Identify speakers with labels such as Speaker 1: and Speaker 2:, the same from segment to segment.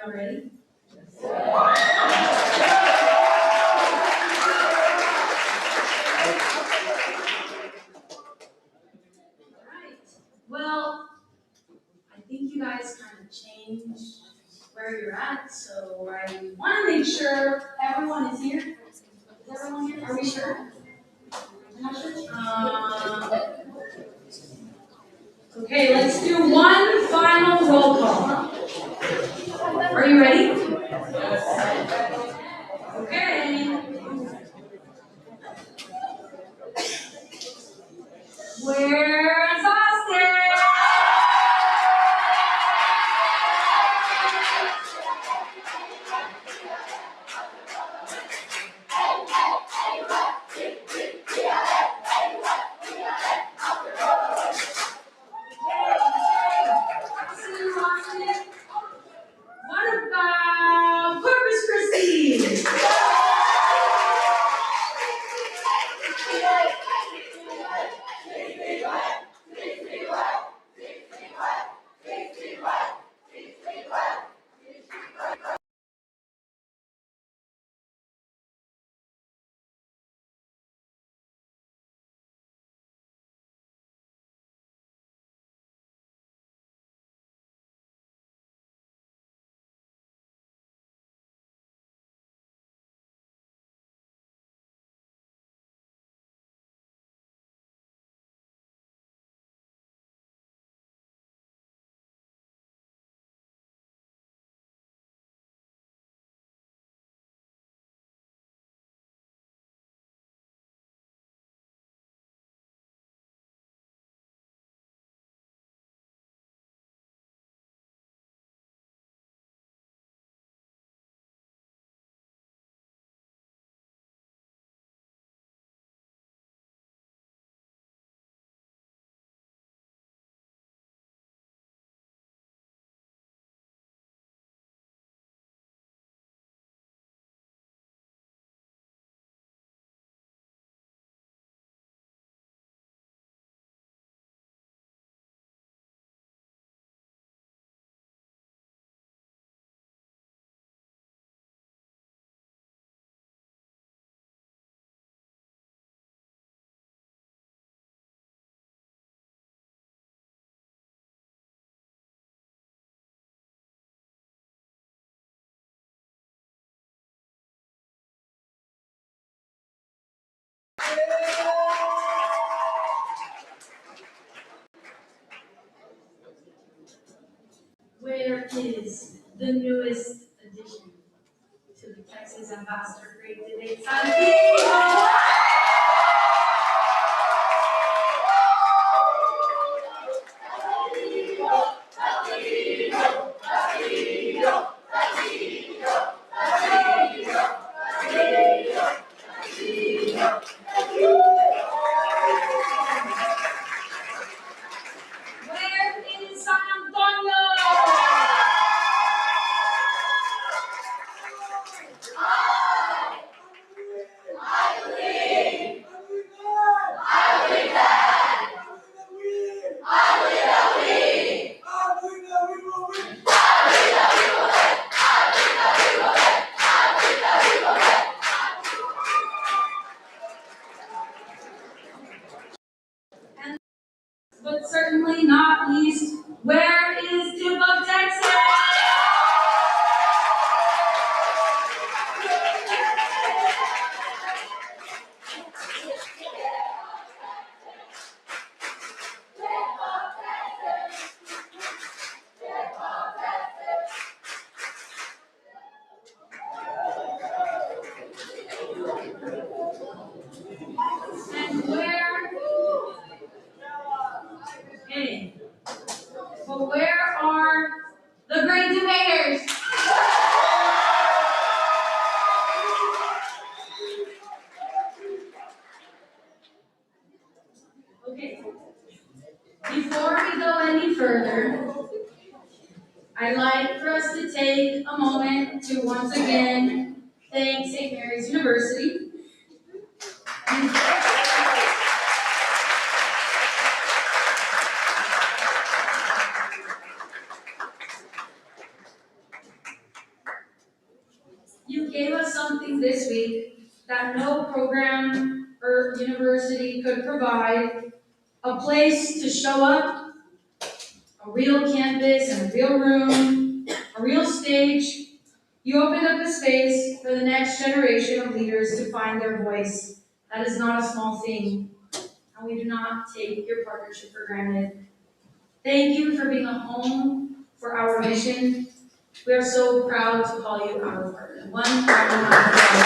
Speaker 1: y'all ready? Well, I think you guys kind of changed where you're at, so I want to make sure everyone is here. Is everyone here? Are we sure? Okay, let's do one final roll call. Are you ready? Okay. Where's Austin? What about Corpus Christi? Where is the newest addition to the Texas Ambassador Grade Debate Society? Where is San Antonio? But certainly not least, where is Tip of Texas? And where? Okay. But where are the great debaters? Okay. Before we go any further, I'd like for us to take a moment to once again thank St. Mary's University. something this week that no program or university could provide, a place to show up, a real campus and a real room, a real stage. You opened up a space for the next generation of leaders to find their voice. That is not a small thing, and we do not take your partnership for granted. Thank you for being a home for our mission. We are so proud to call you our partner. One final round of applause.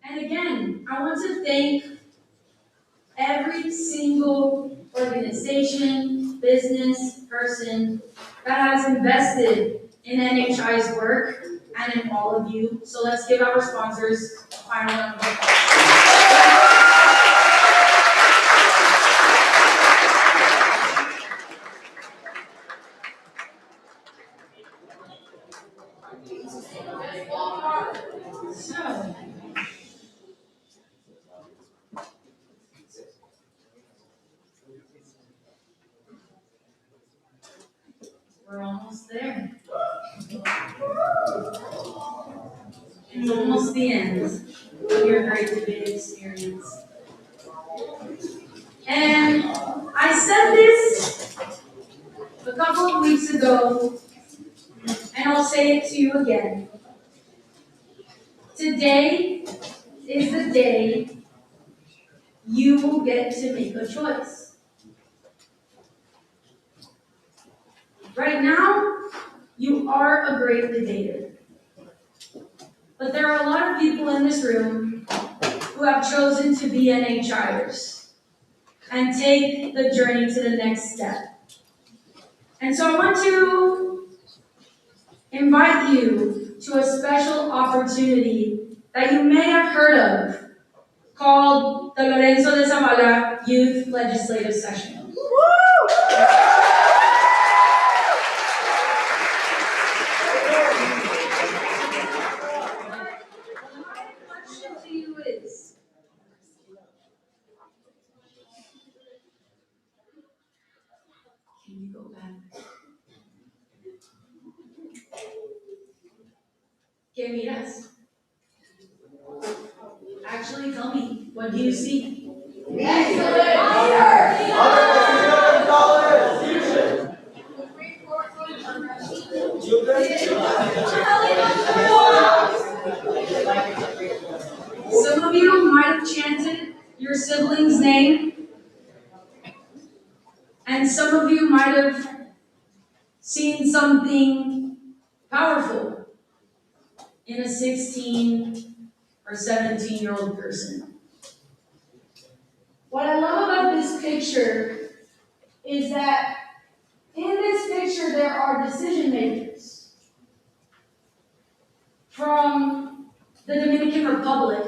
Speaker 1: And again, I want to thank every single organization, business, person that has invested in NHI's work and in all of you. So let's give our sponsors a final round of applause. So, we're almost there. It's almost the end of your great debate experience. And I said this a couple of weeks ago, and I'll say it to you again. Today is the day you will get to make a choice. Right now, you are a great debater. But there are a lot of people in this room who have chosen to be NHIers and take the journey to the next step. And so I want to invite you to a special opportunity that you may have heard of called the Lorenzo de Zavala Youth Legislative Session. Can you go back? ¿Qué miras? Actually, tell me, what do you see? Some of you might have chanted your sibling's name, and some of you might have seen something powerful in a 16 or 17-year-old person. What I love about this picture is that in this picture there are decision makers from the Dominican Republic,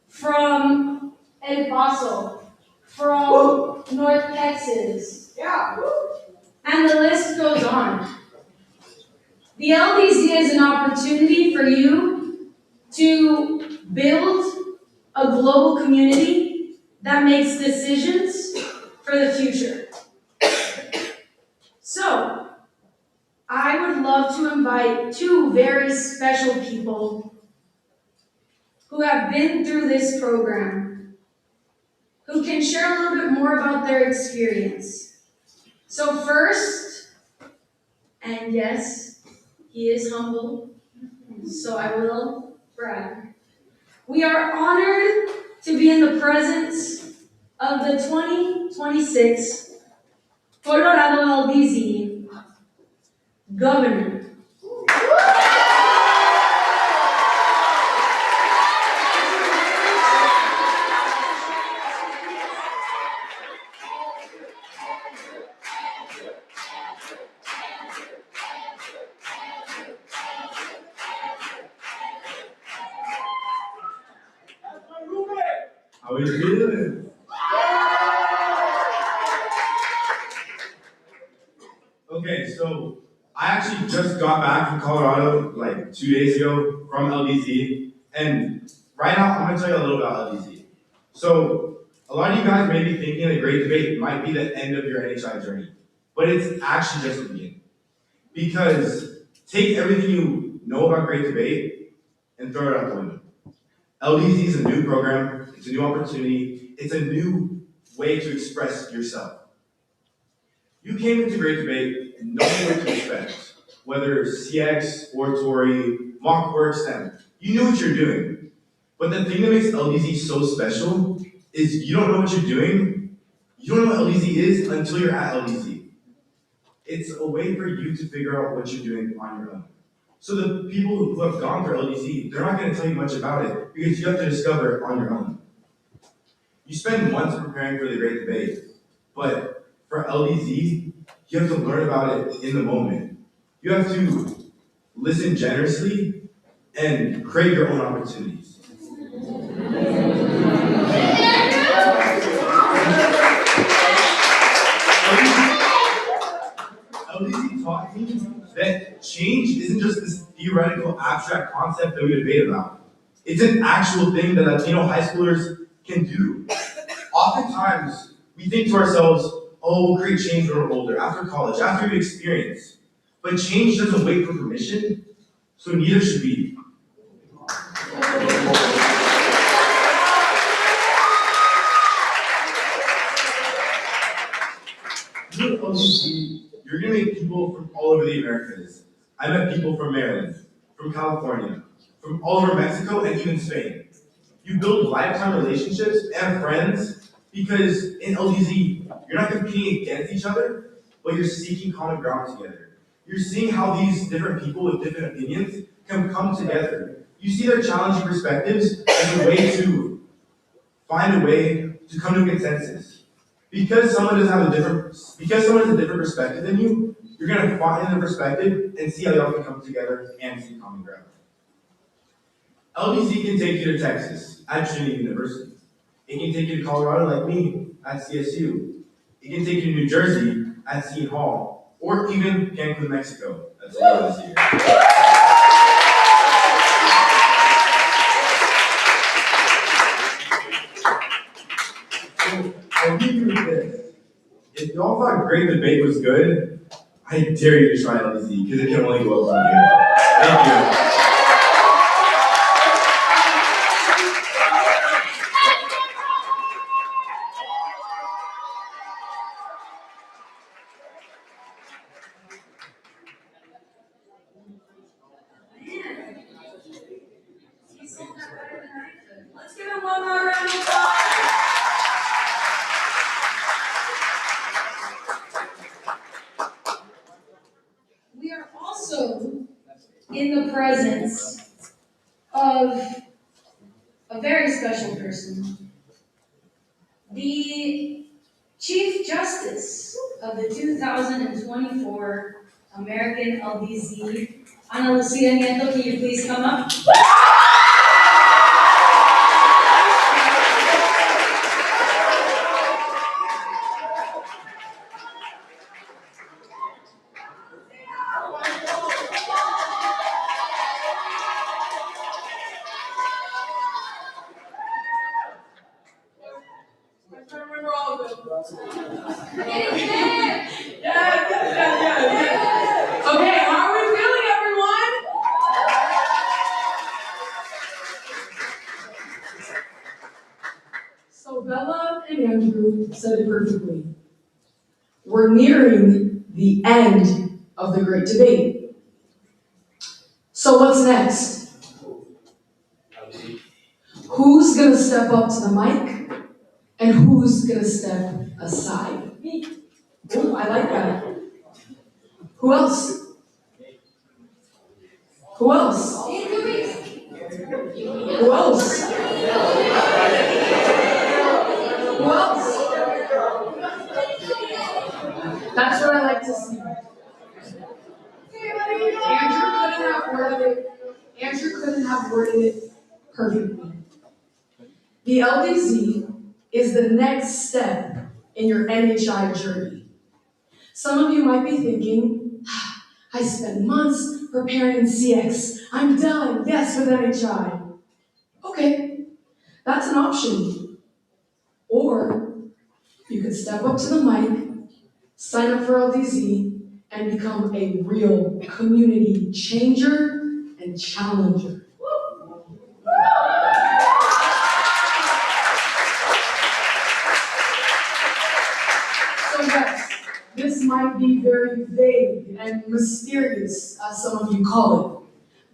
Speaker 1: from El Paso, from North Texas, and the list goes on. The LDZ is an opportunity for you to build a global community that makes decisions for the future. So, I would love to invite two very special people who have been through this program, who can share a little bit more about their experience. So first, and yes, he is humble, so I will brag. We are honored to be in the presence of the 2026 Colorado LDZ Governor.
Speaker 2: How are you feeling? Okay, so I actually just got back from Colorado like 2 days ago from LDZ, and right now I'm gonna tell you a little about LDZ. So A lot of you guys may be thinking the Great Debate might be the end of your NHI journey, but it's actually just the beginning. Because take everything you know about Great Debate and throw it out the window. LDZ is a new program, it's a new opportunity, it's a new way to express yourself. You came into Great Debate knowing what to expect, whether CX, oratory, mock work, STEM. You knew what you're doing. But the thing that makes LDZ so special is you don't know what you're doing, you don't know what LDZ is until you're at LDZ. It's a way for you to figure out what you're doing on your own. So the people who have gone through LDZ, they're not going to tell you much about it because you have to discover it on your own. You spend months preparing for the Great Debate, but for LDZ, you have to learn about it in the moment. You have to listen generously and create your own opportunities. LDZ taught me that change isn't just this theoretical, abstract concept that we debate about. It's an actual thing that Latino high schoolers can do. Oftentimes, we think to ourselves, oh, we'll create change when we're older, after college, after we've experienced. But change doesn't wait for permission, so neither should we. With LDZ, you're going to meet people from all over the Americas. I met people from Maryland, from California, from all over Mexico, and even Spain. You build lifetime relationships and friends because in LDZ, you're not competing against each other, but you're seeking common ground together. You're seeing how these different people with different opinions can come together. You see their challenging perspectives as a way to find a way to come to a consensus. Because someone has a different perspective than you, you're going to find their perspective and see how y'all can come together and see common ground. LDZ can take you to Texas at Trinity University. It can take you to Colorado like me at CSU. It can take you to New Jersey at Seton Hall, or even Cancun, Mexico. That's what this year. I'll leave you with this. If y'all thought Great Debate was good, I dare you to try LDZ because it can only go up from here. Thank you.
Speaker 1: Let's give him one more round of applause. We are also in the presence of a very special person, the Chief Justice of the 2024 American LDZ. Ana Lucia Nieto, can you please come up?
Speaker 3: Yes. Okay, how are we feeling, everyone? So Bella and Andrew said it perfectly. We're nearing the end of the Great Debate. So what's next? Who's gonna step up to the mic? And who's gonna step aside? Me. Oh, I like that. Who else? Who else? Who else? Who else? That's what I like to see. Andrew couldn't have worded it perfectly. The LDZ is the next step in your NHI journey. Some of you might be thinking, I spent months preparing CX. I'm done, yes, with NHI. Okay, that's an option. Or you could step up to the mic, sign up for LDZ, and become a real community changer and challenger. So yes, this might be very vague and mysterious, as some of you call it,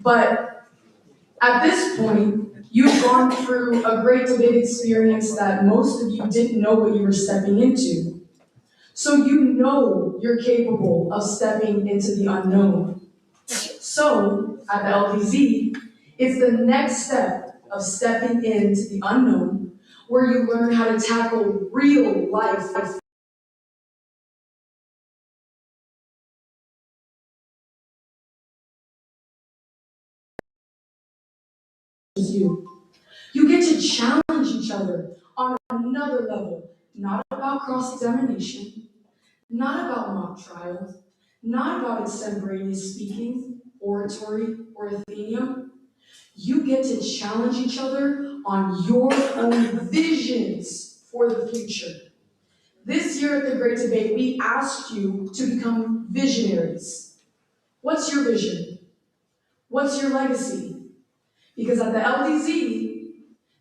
Speaker 3: but at this point, you've gone through a great debate experience that most of you didn't know what you were stepping into. So you know you're capable of stepping into the unknown. So, at the LDZ, it's the next step of stepping into the unknown, where you learn how to tackle real life you. You get to challenge each other on another level, not about cross-examination, not about mock trial, not about extemporaneous speaking, oratory, or Athenium. You get to challenge each other on your own visions for the future. This year at the Great Debate, we asked you to become visionaries. What's your vision? What's your legacy? Because at the LDZ,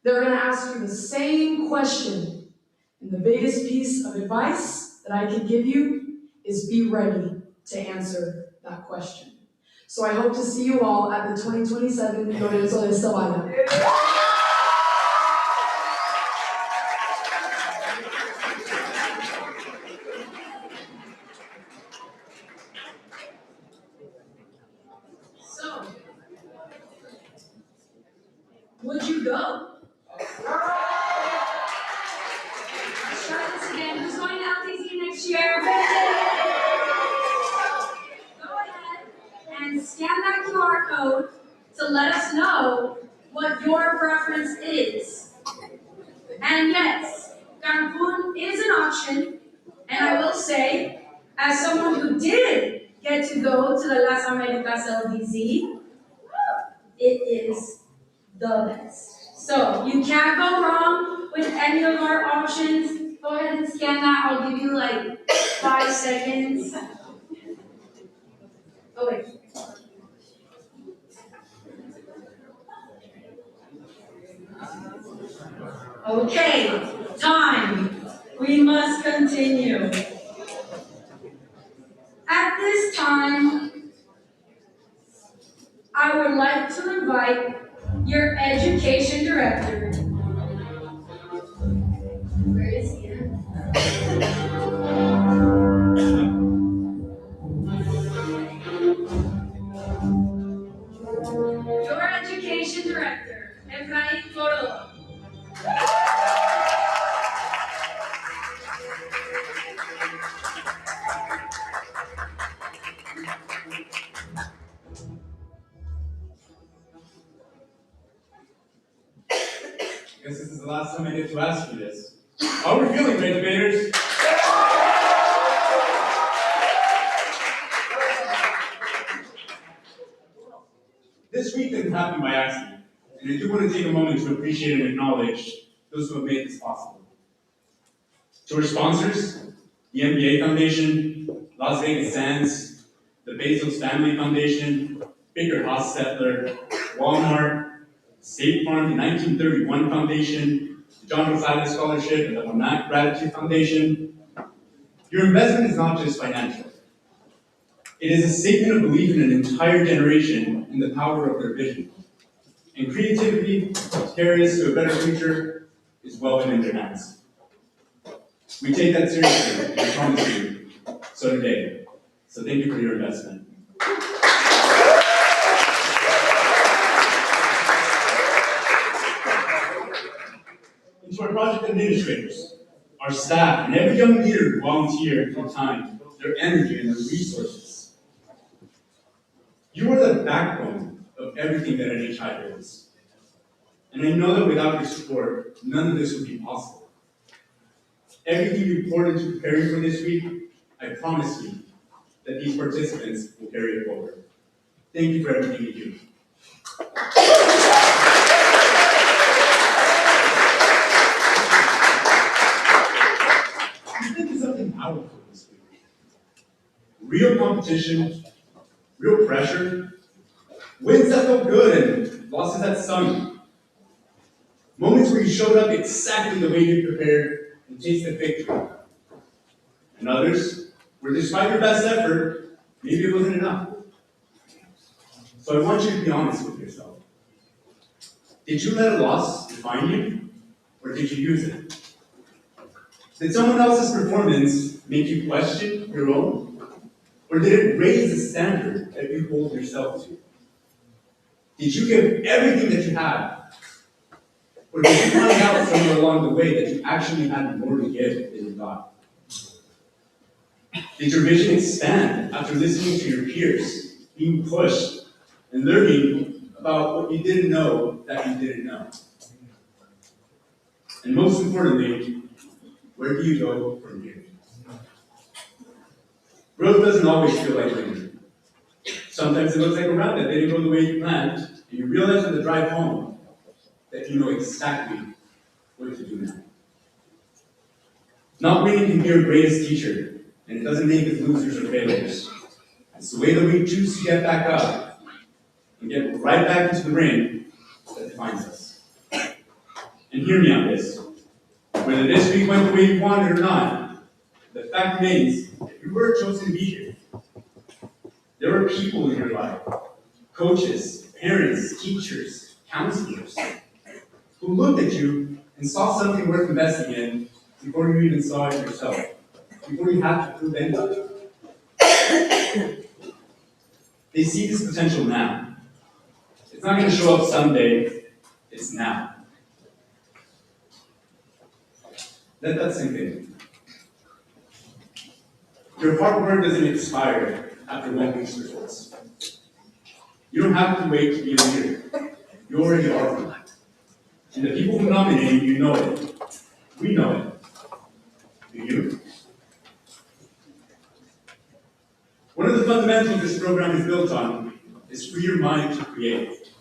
Speaker 3: they're going to ask you the same question. And the biggest piece of advice that I can give you is be ready to answer that question. So I hope to see you all at the 2027 Lorenzo de Sabana. So, would you go? Let's try this again. Who's going to LDZ next year? Go ahead and scan that QR code to let us know what your preference is. And yes, Cancun is an option, and I will say, as someone who did get to go to the Las Americas LDZ, it is the best. So you can't go wrong with any of our options. Go ahead and scan that. I'll give you like 5 seconds. Oh wait. Okay, time. We must continue. At this time, I would like to invite your education director. Where is he? Your education director, Efraín Córdoba.
Speaker 4: I guess this is the last time I get to ask you this. How are we feeling, great debaters? This week didn't happen by accident, and I do want to take a moment to appreciate and acknowledge those who have made this possible. To our sponsors, the MBA Foundation, Las Vegas Sands, the Bezos Family Foundation, Baker Hostetler, Walmart, State Farm, the 1931 Foundation, the John Rosales Scholarship, and the Monac Gratitude Foundation. Your investment is not just financial. It is a statement of belief in an entire generation and the power of their vision. And creativity to carry us to a better future is well within their hands. We take that seriously, and I promise you, so do they. So thank you for your investment. And to our project administrators, our staff, and every young leader who volunteered their time, their energy, and their resources. You are the backbone of everything that NHI is. And I know that without your support, none of this would be possible. Everything you poured into preparing for this week, I promise you that these participants will carry it forward. Thank you for everything you do. competition, real pressure, wins that felt good and losses that stung. Moments where you showed up exactly the way you prepared and tasted victory. And others where despite your best effort, maybe it wasn't enough. So I want you to be honest with yourself. Did you let a loss define you, or did you use it? Did someone else's performance make you question your own? Or did it raise the standard that you hold yourself to? Did you give everything that you had? Or did you find out somewhere along the way that you actually had more to give than you thought? Did your vision expand after listening to your peers, being pushed, and learning about what you didn't know that you didn't know? And most importantly, where do you go from here? Growth doesn't always feel like linear. Sometimes it looks like a route that didn't go the way you planned, and you realize on the drive home that you know exactly what to do now. Not winning can be your greatest teacher, and it doesn't make us losers or failures. It's the way that we choose to get back up and get right back into the ring that defines us. And hear me on this. Whether this week went the way you wanted or not, the fact remains that you were chosen to be here. There were people in your life, coaches, parents, teachers, counselors, who looked at you and saw something worth investing in before you even saw it yourself, before you had to prove anything. They see this potential now. It's not going to show up someday, it's now. Let that sink in. Your hard work doesn't expire after 1 week's results. You don't have to wait to be a leader. You already are one. And the people who nominated you know it. We know it. Do you? One of the fundamentals this program is built on is free your mind to create.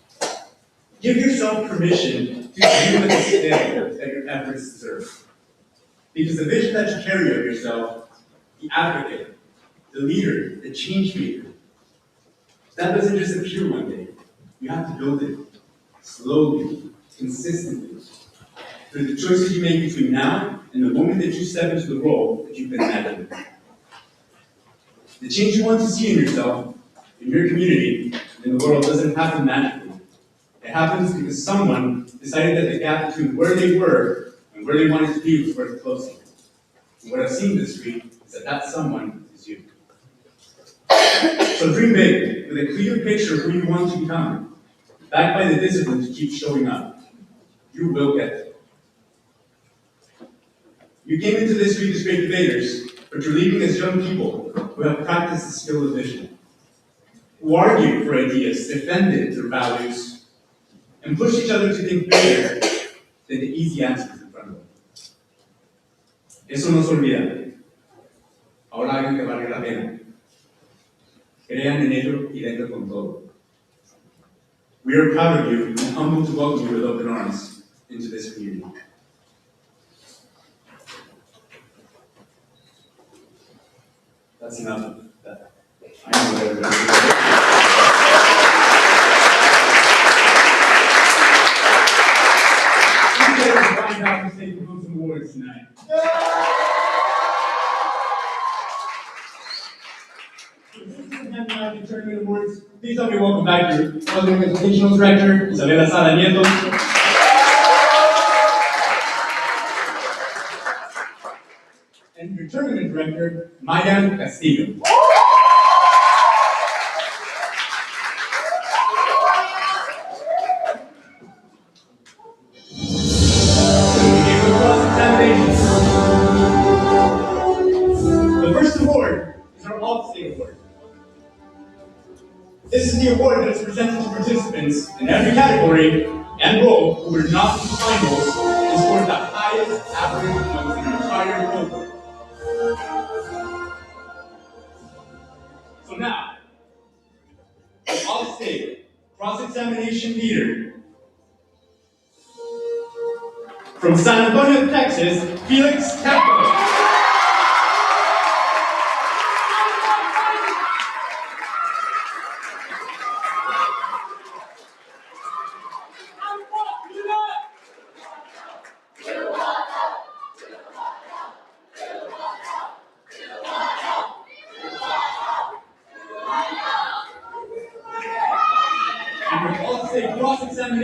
Speaker 4: Give yourself permission to dream at the scale that your efforts deserve. Because the vision that you carry of yourself, the advocate, the leader, the change maker, that doesn't just appear one day. You have to build it slowly, consistently, through the choices you make between now and the moment that you step into the role that you've been imagining. The change you want to see in yourself, in your community, in the world doesn't happen magically. It happens because someone decided that the gap between where they were and where they wanted to be was worth closing. And what I've seen this week is that that someone is you. So dream big, with a clear picture of who you want to become, backed by the discipline to keep showing up. You will get there. You came into this week as great debaters, but you're leaving as young people who have practiced the skill of vision, who argue for ideas, defended their values, and push each other to think bigger than the easy answers in front of them. Eso no se olvida. Ahora hagan que valga la pena. Crean en ello y vengan con todo. We are proud of you and humbled to welcome you with open arms into this community. That's enough of that. I know what everybody's doing. You guys find out to take home some awards tonight. Handing out the tournament awards. Please help me welcome back your Southern Educational Director, Isabela Sada Nieto. And your tournament director, Mayan Castillo. The first award is our All-State Award. This is the award that is presented to participants in every category and role who were not in the finals and scored the highest average among the entire cohort. So now, the All-State Cross-Examination Leader from San Antonio, Texas, Felix Capo.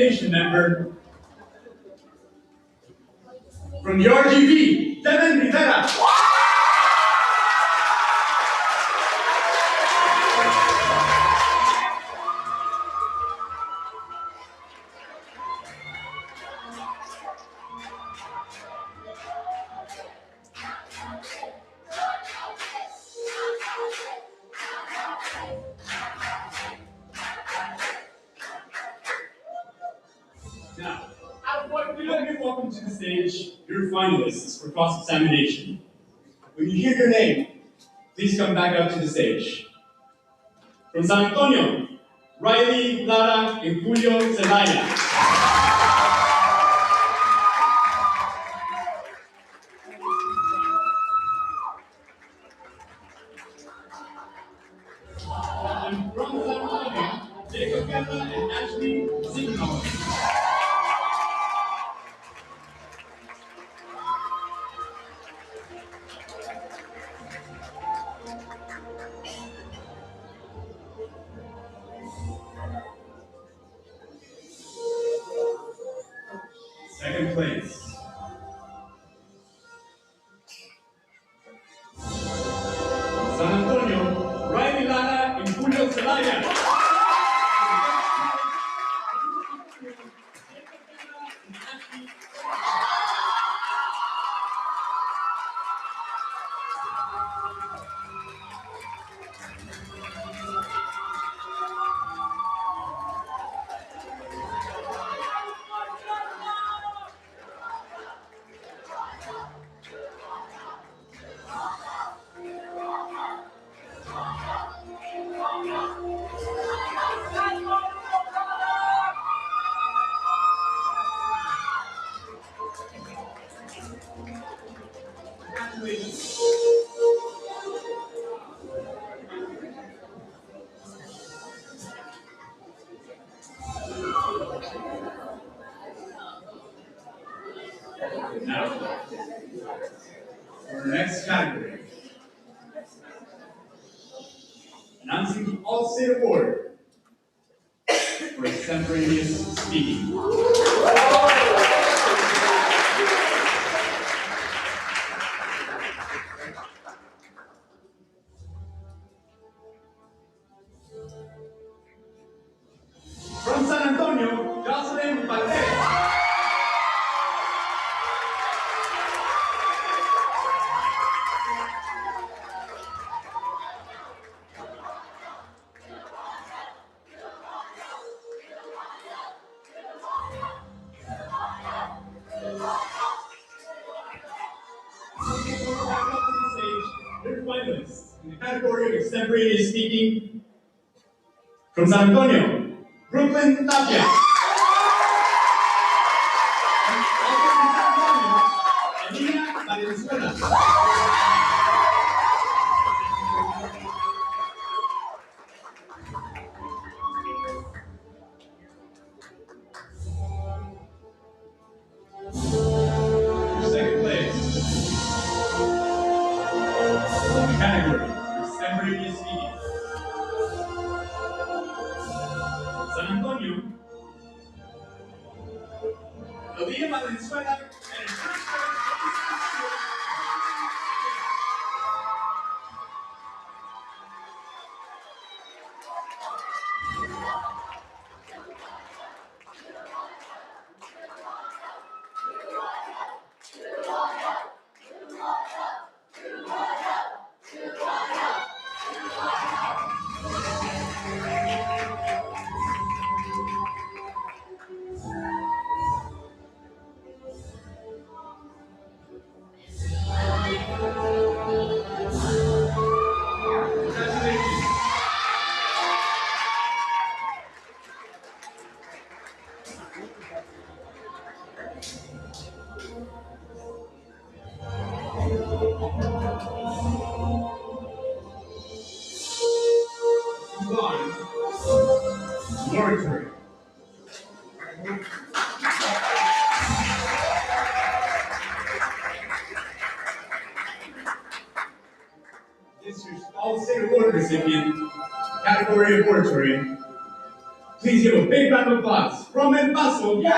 Speaker 4: Foundation member from the RGV, Devin Rivera. Now, let me welcome to the stage your finalists for cross-examination. When you hear your name, please come back up to the stage. From San Antonio, Riley, Lara, and Julio Zelaya. And from San Antonio, Jacob Guerra and Ashley Signor. Second place. San Antonio, Riley Lara and Julio Zelaya. Now, for the next category, announcing the All-State Award for extemporaneous speaking. From San Antonio, Jocelyn Valdez. Back up to the stage, your finalists in the category of extemporaneous speaking. From San Antonio, Brooklyn Tapia. And also from San Antonio, Elena Valenzuela. Your second place in the category of extemporaneous speaking. San Antonio, Elena Valenzuela, and congratulations. Move on to oratory. This year's All-State Award recipient, category of oratory. Please give a big round of applause from El Paso, Victor.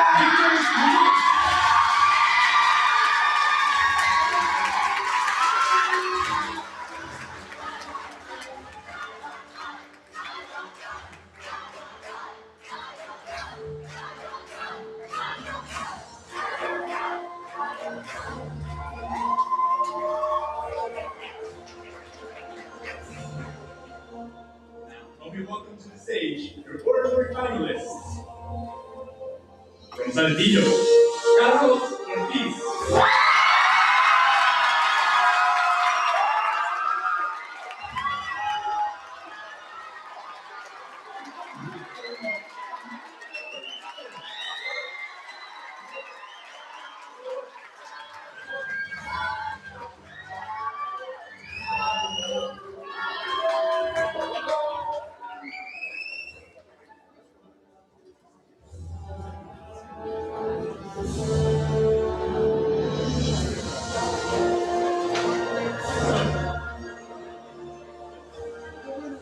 Speaker 4: Help me welcome to the stage your oratory finalists. From Saltillo, Carlos Ortiz.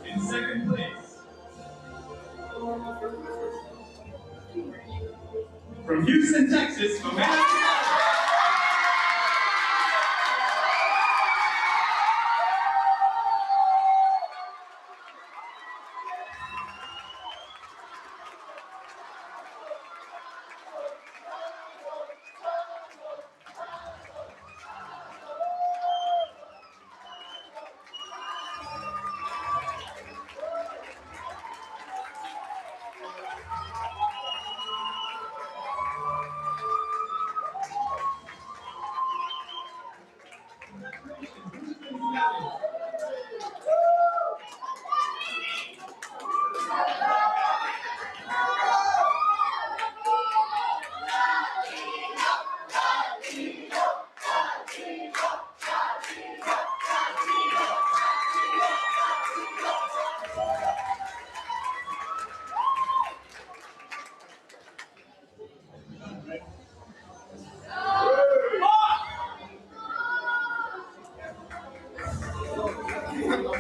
Speaker 4: In second place, from Houston, Texas, Omega.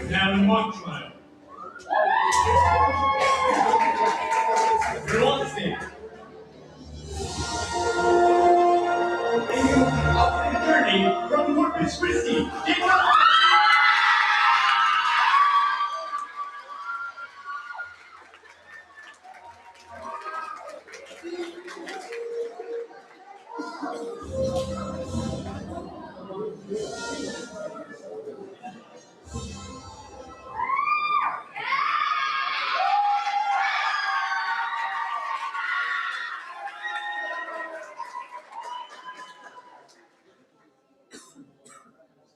Speaker 4: Now in mock trial. You're on stage. Attorney from Corpus Christi, Jacob.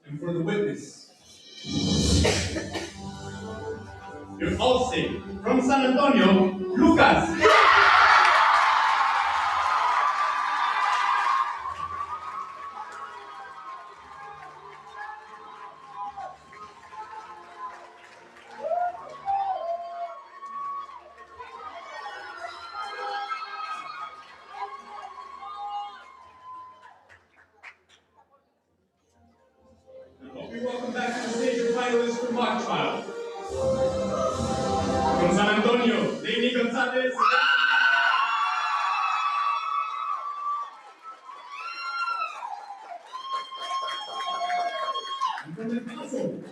Speaker 4: And for the witness, your Allstate from San Antonio, Lucas. I hope you welcome back to the stage your finalists for mock trial. From San Antonio, Lady Gonzalez. And from El Paso,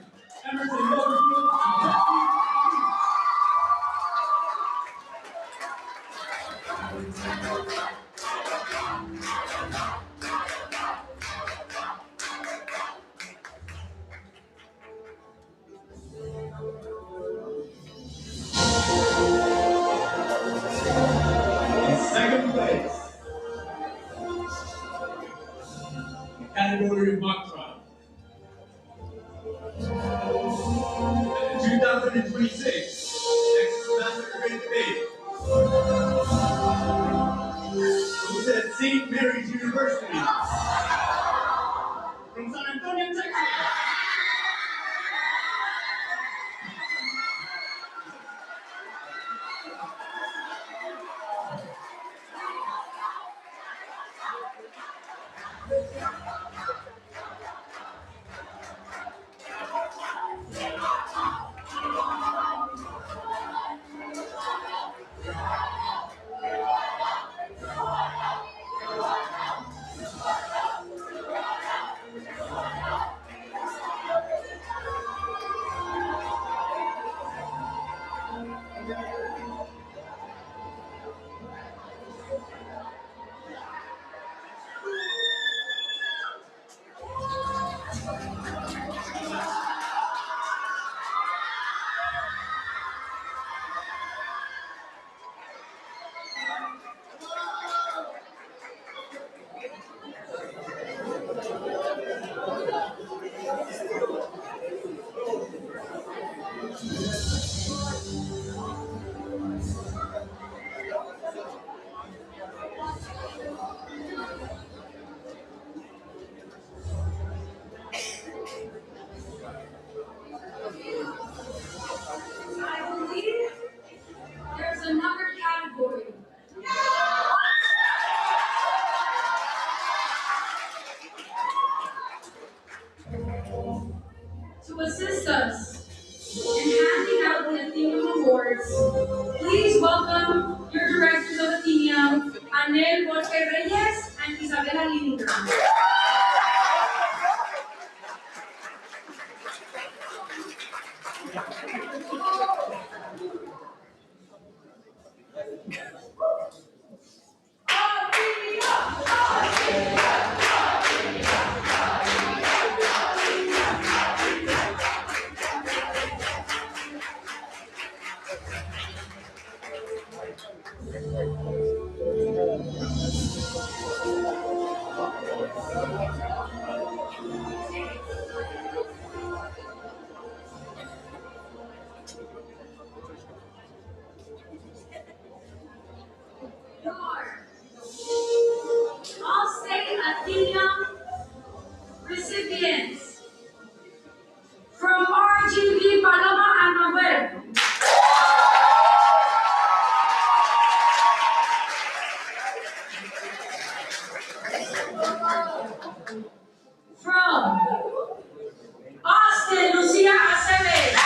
Speaker 4: Emerson Loverfield. In second place, the category of mock trial. At the 2026 Texas Ambassador Great Debate, who's at St. Mary's University from San Antonio, Texas.
Speaker 1: leader. All state Athenium recipients from RGV Paloma and Manuel. From Austin, Lucia Aceves.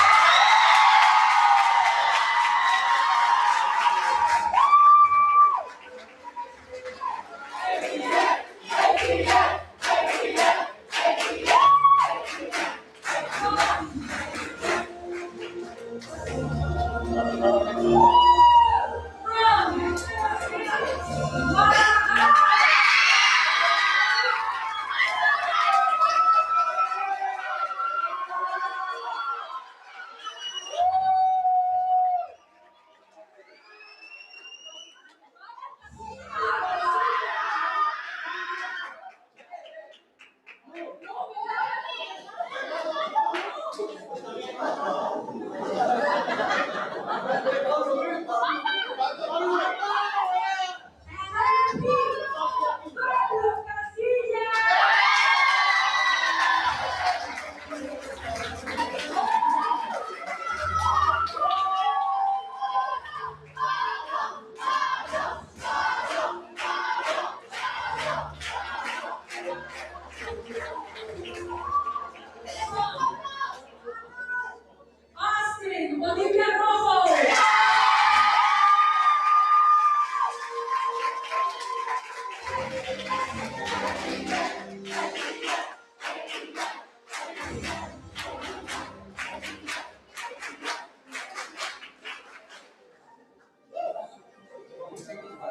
Speaker 1: Austin, Bolivia Rojo.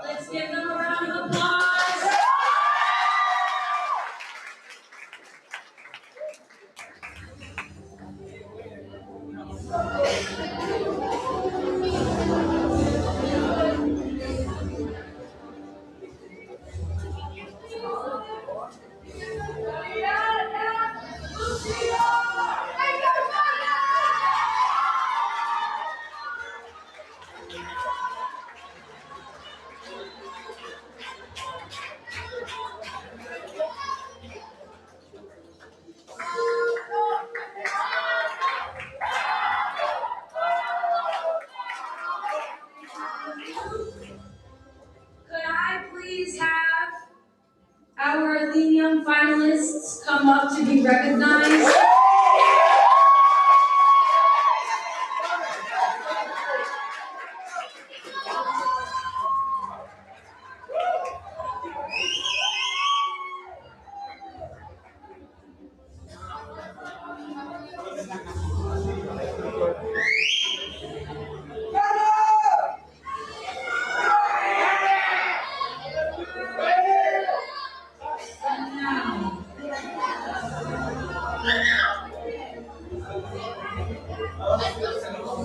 Speaker 1: Let's give them a round of applause. Could I please have our Athenium finalists come up to be recognized?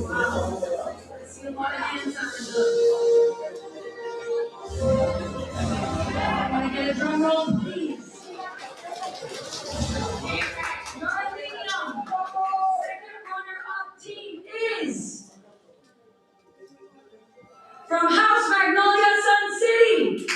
Speaker 1: Now, see a lot of hands up in Want to get a drum roll, please? Your Athenium second runner-up team is from House Magnolia Sun City.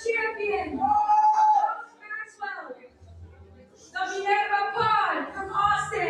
Speaker 1: Champion, Maxwell, the Minerva Pod from Austin.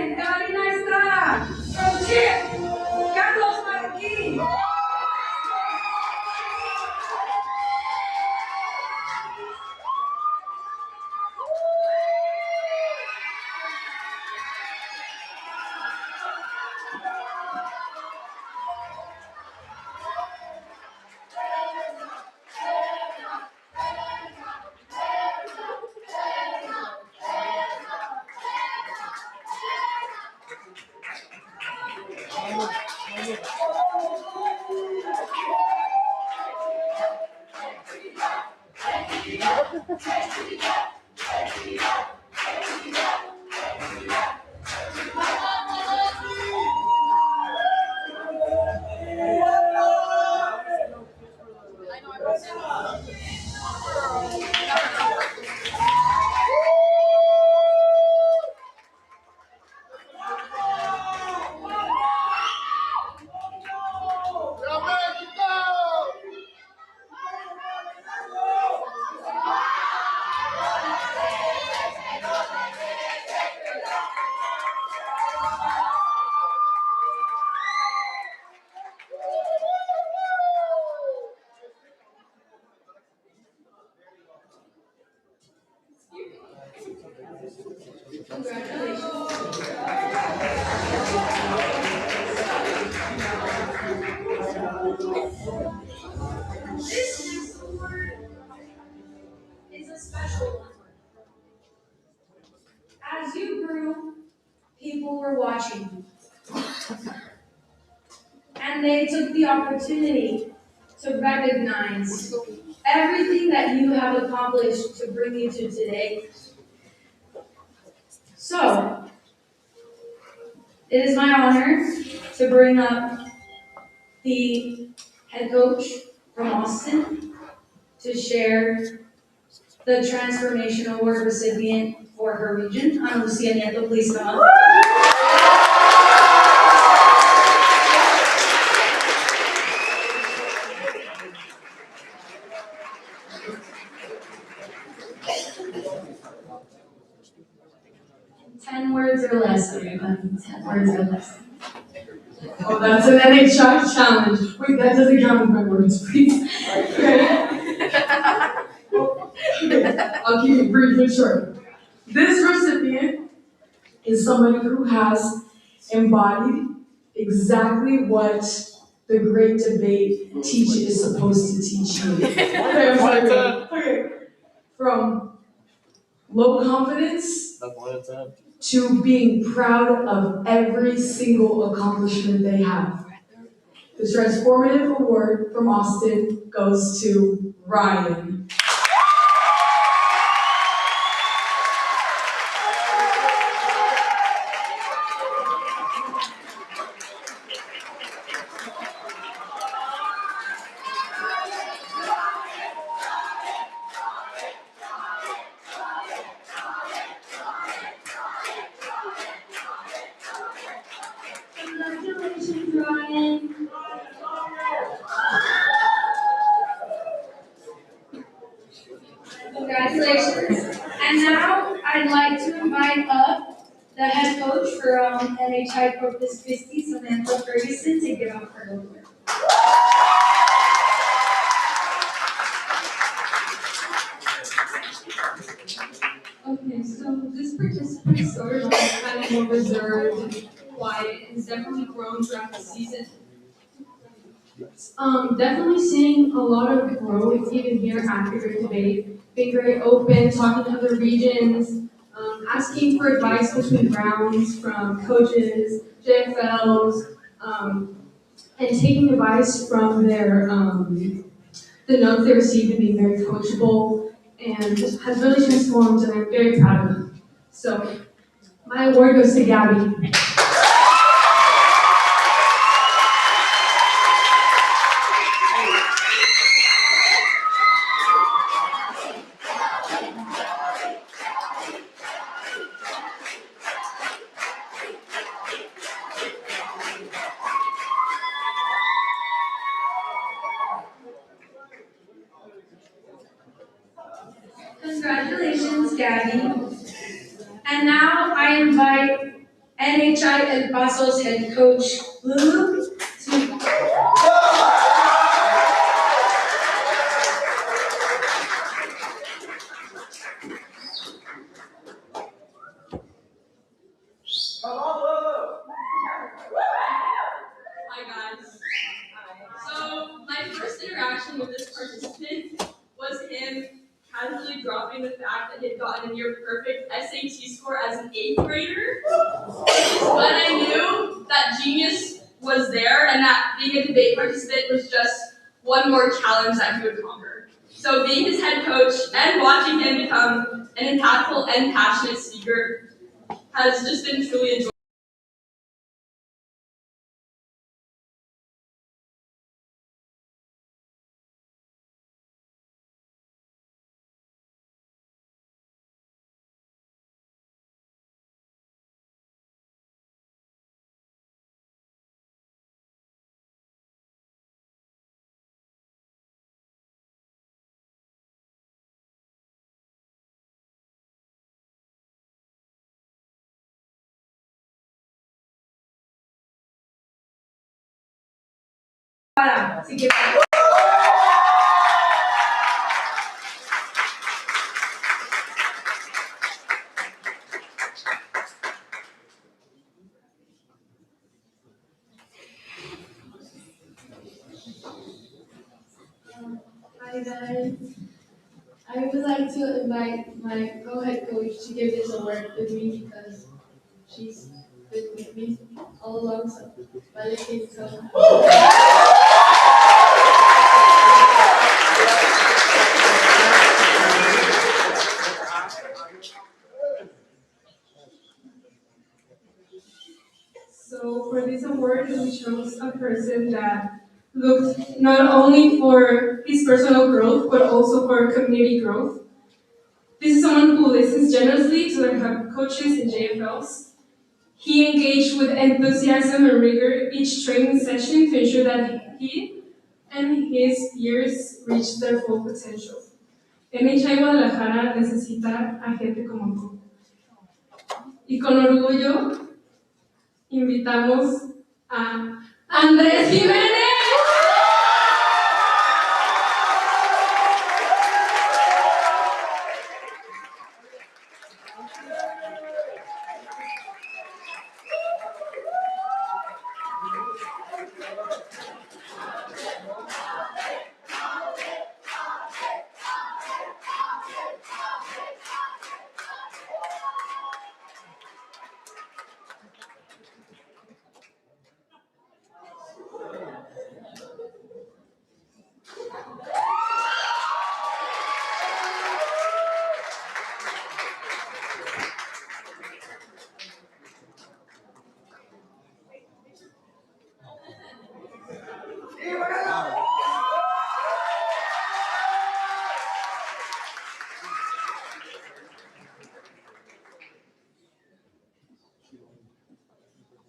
Speaker 1: people were watching. And they took the opportunity to recognize everything that you have accomplished to bring you to today. So, it is my honor to bring up the head coach from Austin to share the Transformation Award recipient for her region. I'm Lucia Nieto, please come up. Ten words or less, everybody. 10 words or less.
Speaker 3: Oh, that's an NHI challenge. Wait, that doesn't count as my words, please. Okay. I'll keep it brief and short. This recipient is somebody who has embodied exactly what the great debate is supposed to teach you. Okay, I'm sorry. Okay. From low confidence to being proud of every single accomplishment they have. The Transformative Award from Austin goes to Ryan.
Speaker 1: Congratulations, Ryan. Congratulations. And now I'd like to invite up the head coach for NHI Corpus Christi, Samantha Ferguson, to give out her award.
Speaker 5: Okay, so this participant started off kind of more reserved and quiet and has definitely grown throughout the season. Definitely seeing a lot of growth even here after the debate, being very open, talking to other regions, asking for advice between rounds from coaches, JFLs, and taking advice from their the notes they received and being very coachable, and just has really transformed, and I'm very proud of them. So my award goes to Gabby.
Speaker 1: Congratulations, Gabby. And now I invite NHI El Paso's head coach, Lulu, to
Speaker 5: Hi guys. So my first interaction with this participant was him casually dropping the fact that he had gotten a near perfect SAT score as an 8th grader. But I knew that genius was there and that being a debate participant was just one more challenge that he would conquer. So being his head coach and watching him become an impactful and passionate speaker has just been truly enjoyable.
Speaker 1: give
Speaker 6: Hi guys. I would like to invite my co-head coach to give this award with me because She's been with me all along, so vale que so. So for this award, we chose a person that looked not only for his personal growth, but also for community growth. This is someone who listens generously to their coaches and JFLs. He engaged with enthusiasm and rigor each training session to ensure that he and his peers reach their full potential. NHI Guadalajara necesita a gente como tú. Y con orgullo invitamos a Andrés Jiménez.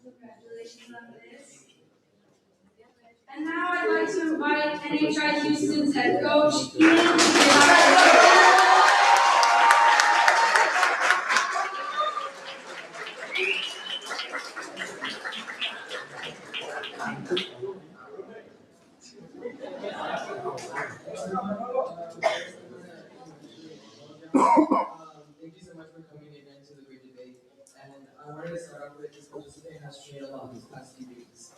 Speaker 6: Congratulations on this. And now I'd like to invite NHI Houston's head coach, Ian, to give our
Speaker 7: Thank you so much for coming again to the great debate. And I wanted to start off with this participant has trained a lot these past few weeks,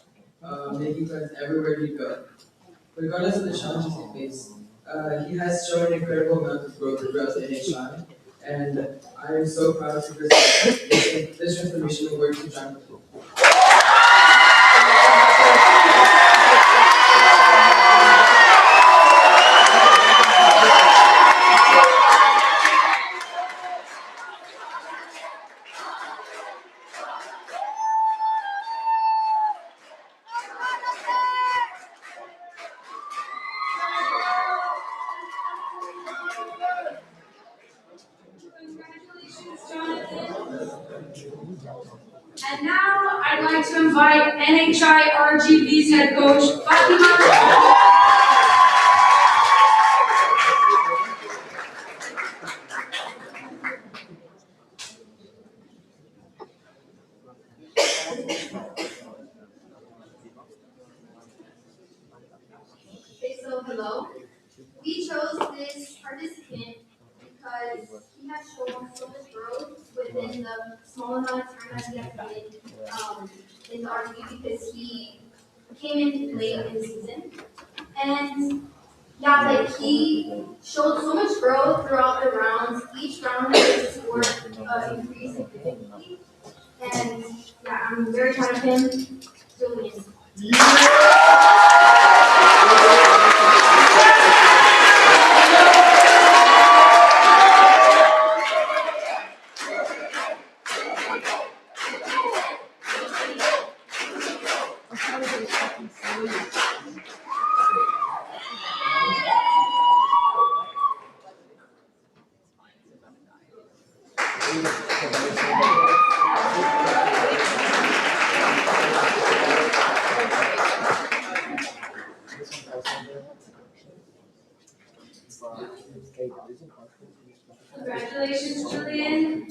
Speaker 7: making friends everywhere he goes. Regardless of the challenges he faces, he has shown an incredible amount of growth throughout the NHI, and I am so proud to present this transformational work to John.
Speaker 1: Congratulations, Jonathan. And now I'd like to invite NHI RGV's head coach, Fatima.
Speaker 8: Okay, so hello. We chose this participant because he has shown so much growth within the small amount of time that he has been in the RV because he came in late in the season. And yeah, like he showed so much growth throughout the rounds. Each round his score increased significantly. And yeah, I'm very proud of him. Julian.
Speaker 1: Congratulations, Julian.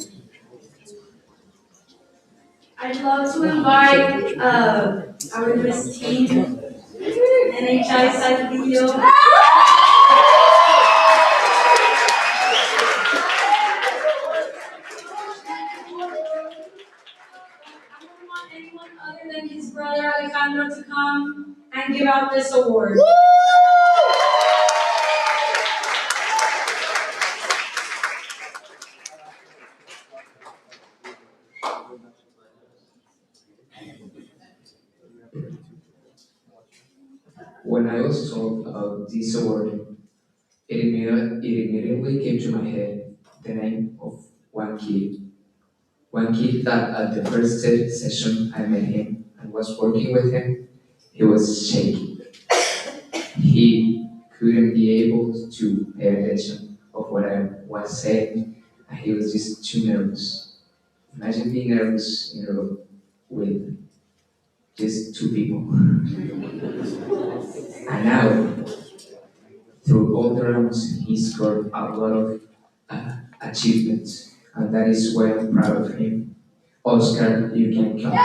Speaker 1: I'd love to invite our newest team, NHI Saltillo. I don't want anyone other than his brother Alejandro to come and give out this award.
Speaker 9: when I was told about this award, it immediately came to my head the name of one kid. One kid that at the first session I met him and was working with him, he was shaking. He couldn't be able to pay attention of what I was saying, and he was just too nervous. Imagine being nervous in a room with just two people. And now, through all the rounds, he scored a lot of achievements, and that is why I'm proud of him. Oscar, you can come.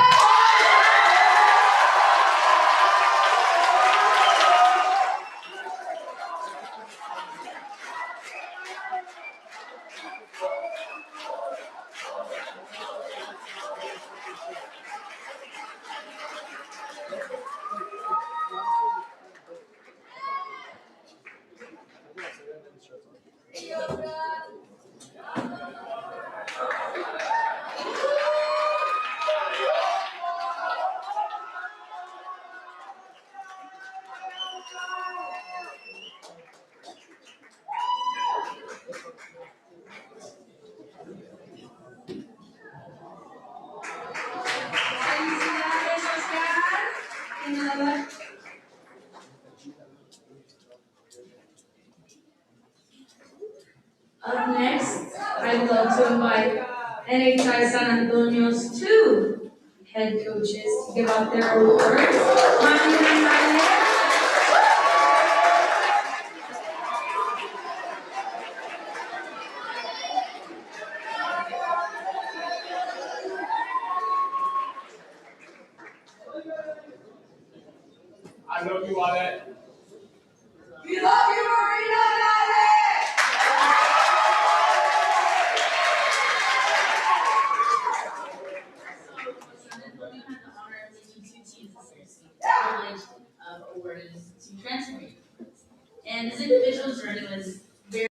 Speaker 1: Felicidades, Oscar. De nada. Up next, I'd love to invite NHI San Antonio's two head coaches to give out their awards. Juan and Valeria.
Speaker 4: I love you, Ale.
Speaker 3: We love you, Marina and
Speaker 1: San Antonio had the honor of taking two teams this year, so the privilege of awarding two transfer. And this individual's journey was very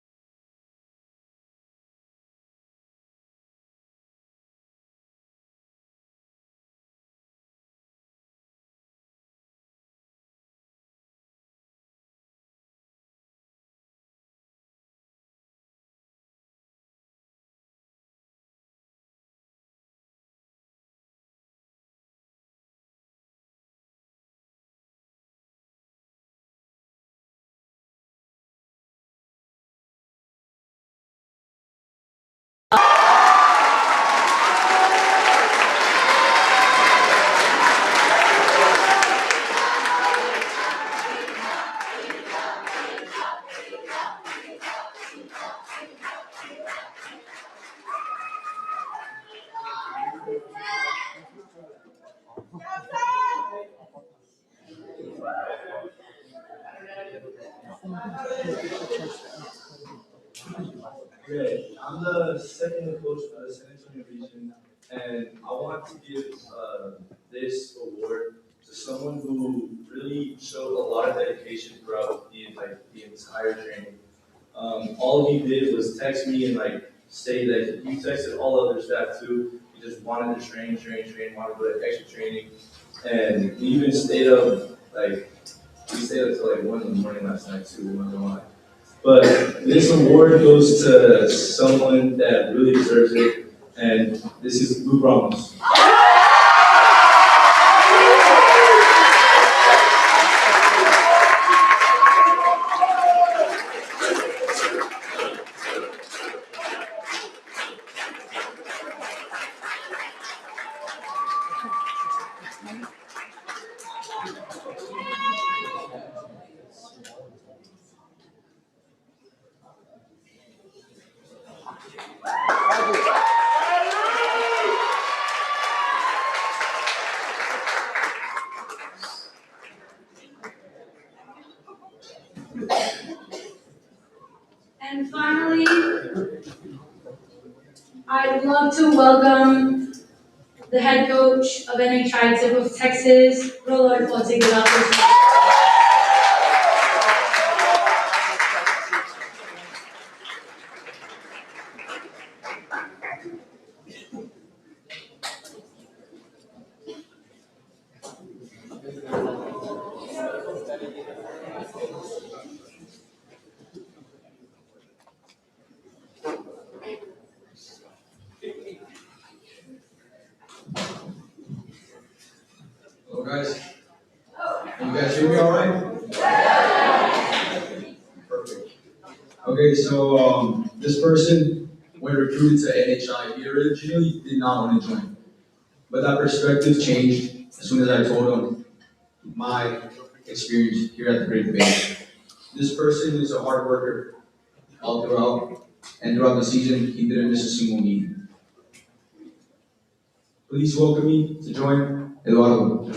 Speaker 2: Great. I'm the second head coach of the San Antonio region, and I want to give this award to someone who really showed a lot of dedication throughout the entire training. All he did was text me and say that he texted all other staff too. He just wanted to train, wanted to go to extra training, and he even stayed up till 1 in the morning last night too. I'm not gonna lie. But this award goes to someone that really deserves it, and this is Lou Ramos.
Speaker 1: And finally, I'd love to welcome the head coach of NHI Tip of Texas, Rodolfo, to give out this.
Speaker 10: guys, can you guys hear me all right? Perfect. Okay, so this person, when recruited to NHI, he originally did not want to join. But that perspective changed as soon as I told him my experience here at the Great Debate. This person is a hard worker all throughout, and throughout the season, he didn't miss a single meeting. Please welcome me to join Eduardo.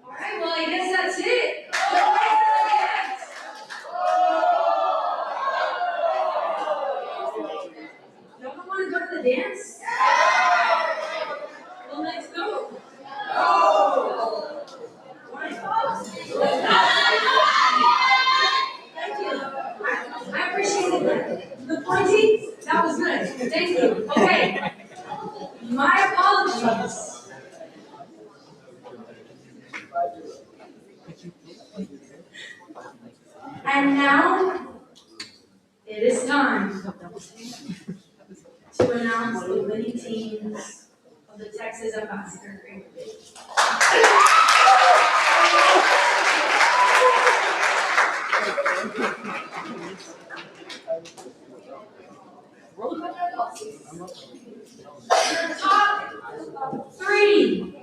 Speaker 1: Alright, well, I guess that's it. Don't you want to go to the dance? Well, let's go. Thank you. I appreciate that. The pointing, that was good. Thank you. Okay. My apologies. And now, it is time to announce the winning teams of the Texas Ambassador Great Debate. The top 3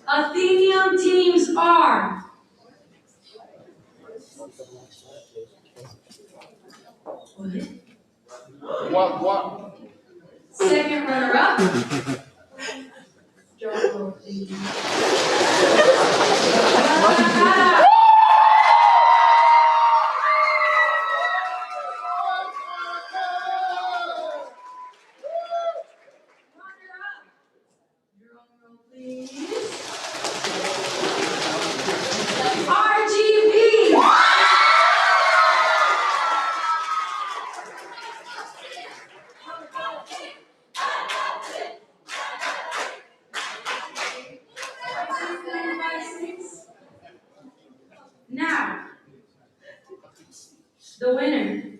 Speaker 1: Athenium teams are
Speaker 2: What?
Speaker 1: second runner-up, Joel Lee. Runner-up, drum roll please. RGB. Now, the winner.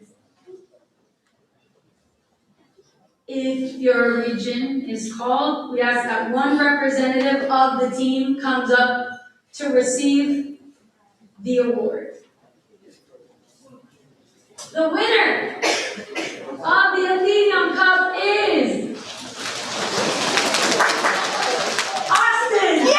Speaker 1: If your region is called, we ask that one representative of the team comes up to receive the award. The winner of the Athenium Cup is Austin.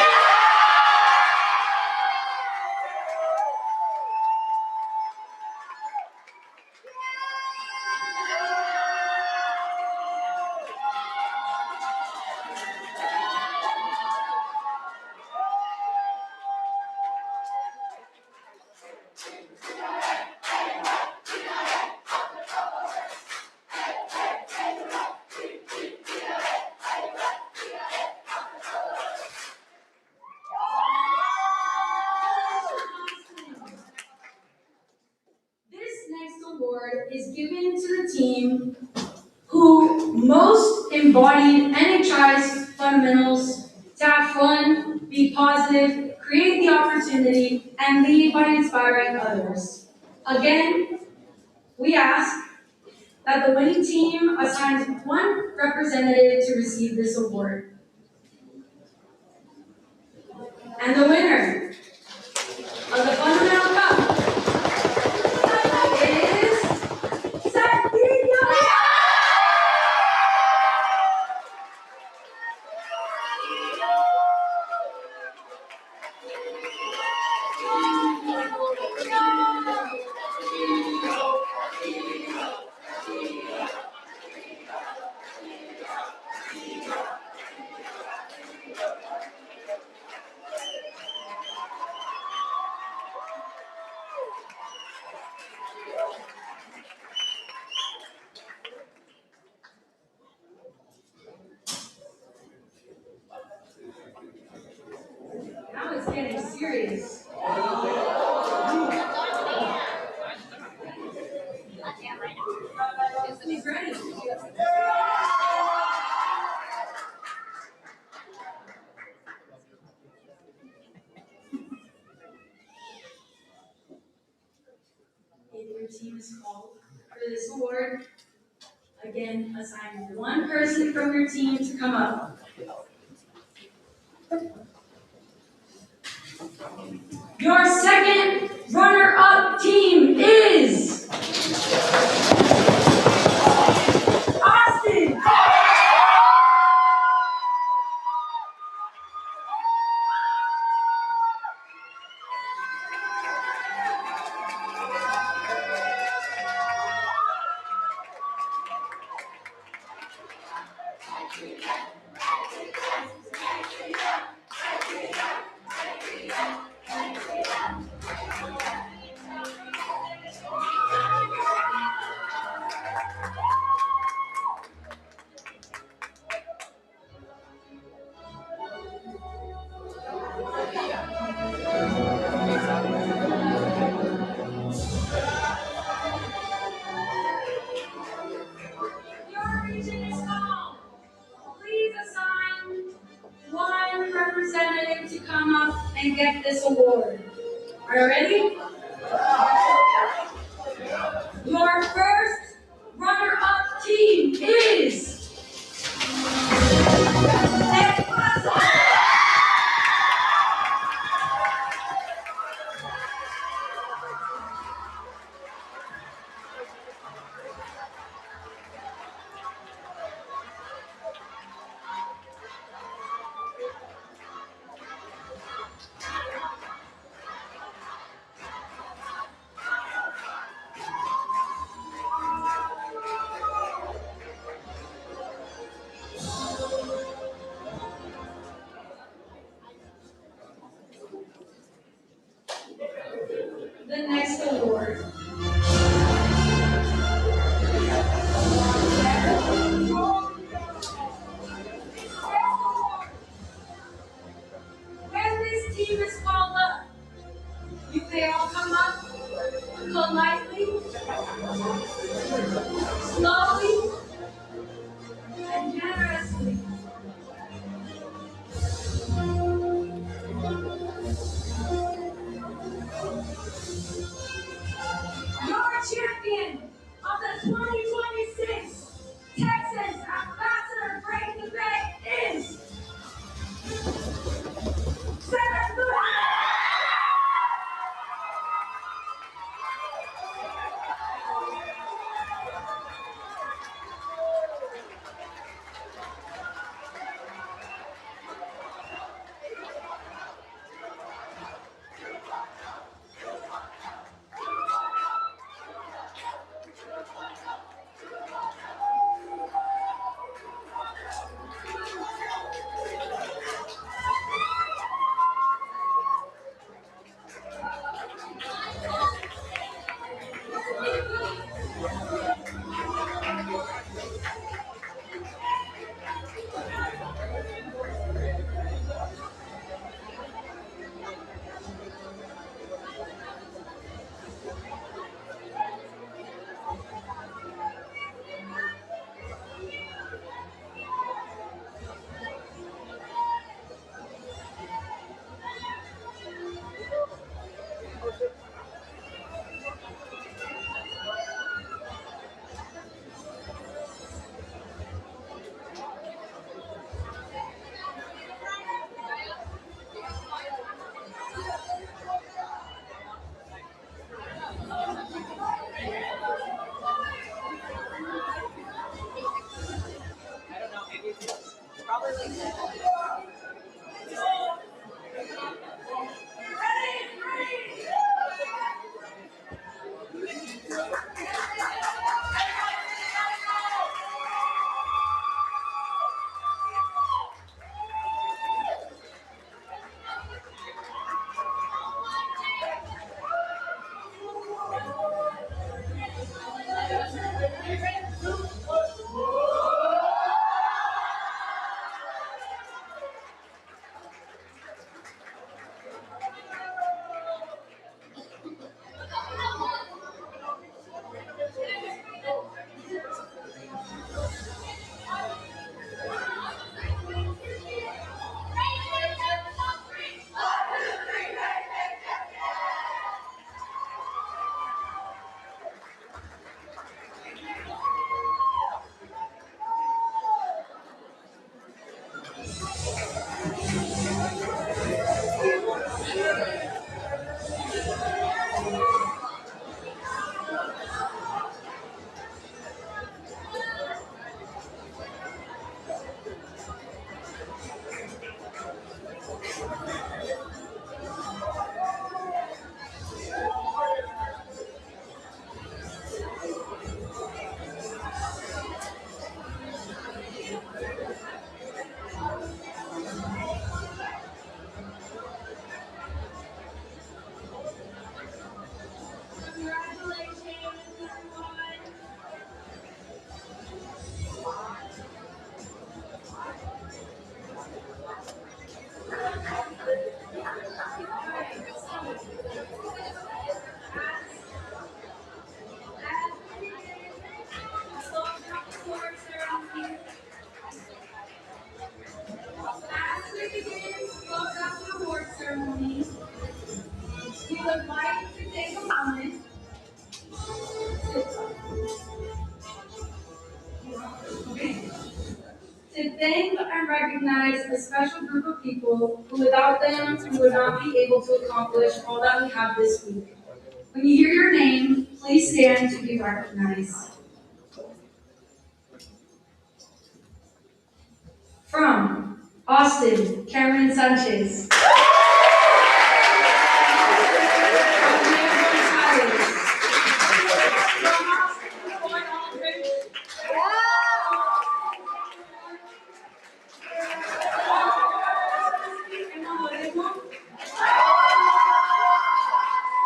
Speaker 1: This next award is given to the team who most embodied NHI's fundamentals to have fun, be positive, create the opportunity, and lead by inspiring others. Again, we ask that the winning team assigns one representative to receive this award. And the winner of the Fundamental Cup is Santiago. it's getting serious. He's ready. If your team is called for this award, again, assign one person from your team to come up. Your second runner-up team is Austin. Your region is called. Please assign one representative to come up and get this award. Are you ready? Your first runner-up team is the next award. When this team is called up, you may all come up politely, slowly, and generously. Your champion of the 2026 Texas Ambassador Great Debate is Sarah Lewis. recognize a special group of people who without them we would not be able to accomplish all that we have this week. When you hear your name, please stand to be recognized. From Austin, Cameron Sanchez. From Mayor Gonzalez. From Austin, Fort Aldrich. Emma Moreno.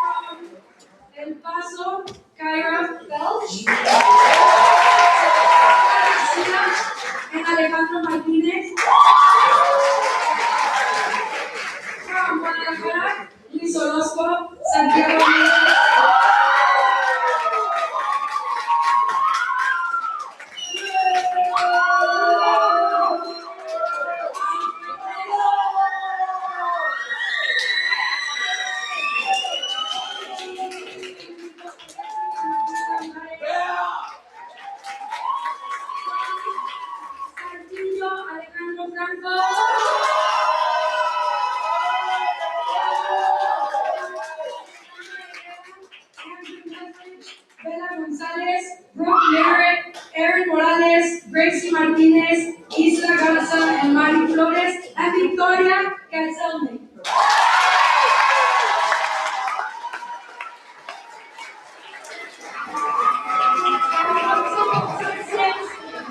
Speaker 1: From El Paso, Kyra Felch. And Alejandro Martinez. From Guadalajara, Luis Orozco, Santiago. Santillo, Alejandro Franco. Bella González, Brooke Merritt, Aaron Morales, Gracie Martinez, Isla Garza, and Mari Flores, and Victoria Cancelme.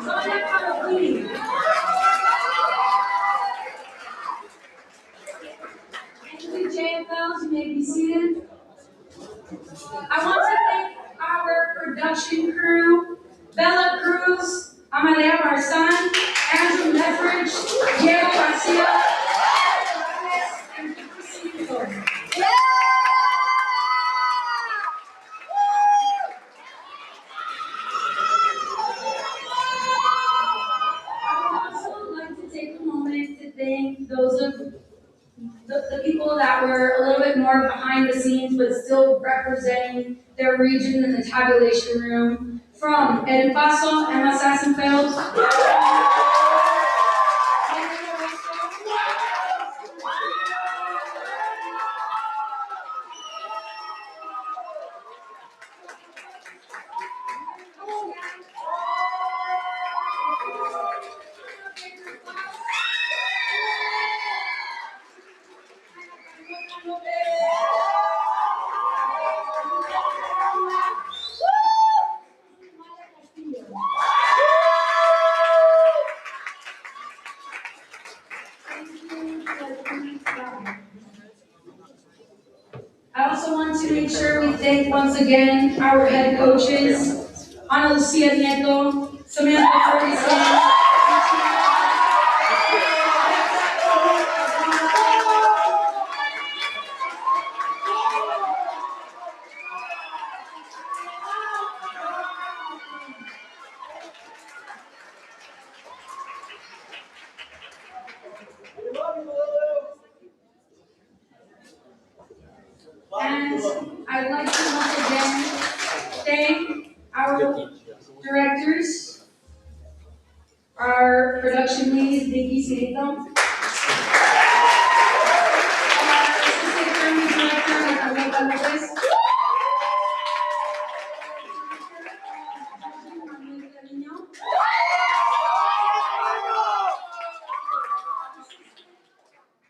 Speaker 1: Sonia Carabini. And the JFLs, you may be seated. I want to thank our production crew, Bella Cruz, Amadea Barzan, Andrew Lethbridge, Diego Garcia, and Christine Gordon. I would also like to take a moment to thank those of the people that were a little bit more behind the scenes but still representing their region in the tabulation room. From El Paso, Emma Sassenfeld. I also want to make sure we thank once again our head coaches, Ana Lucia Nieto, Samantha Ferguson. And I'd like to once again thank our directors, our production lead, Vicky Cieto, our assistant attorney director, Natalia Lopez,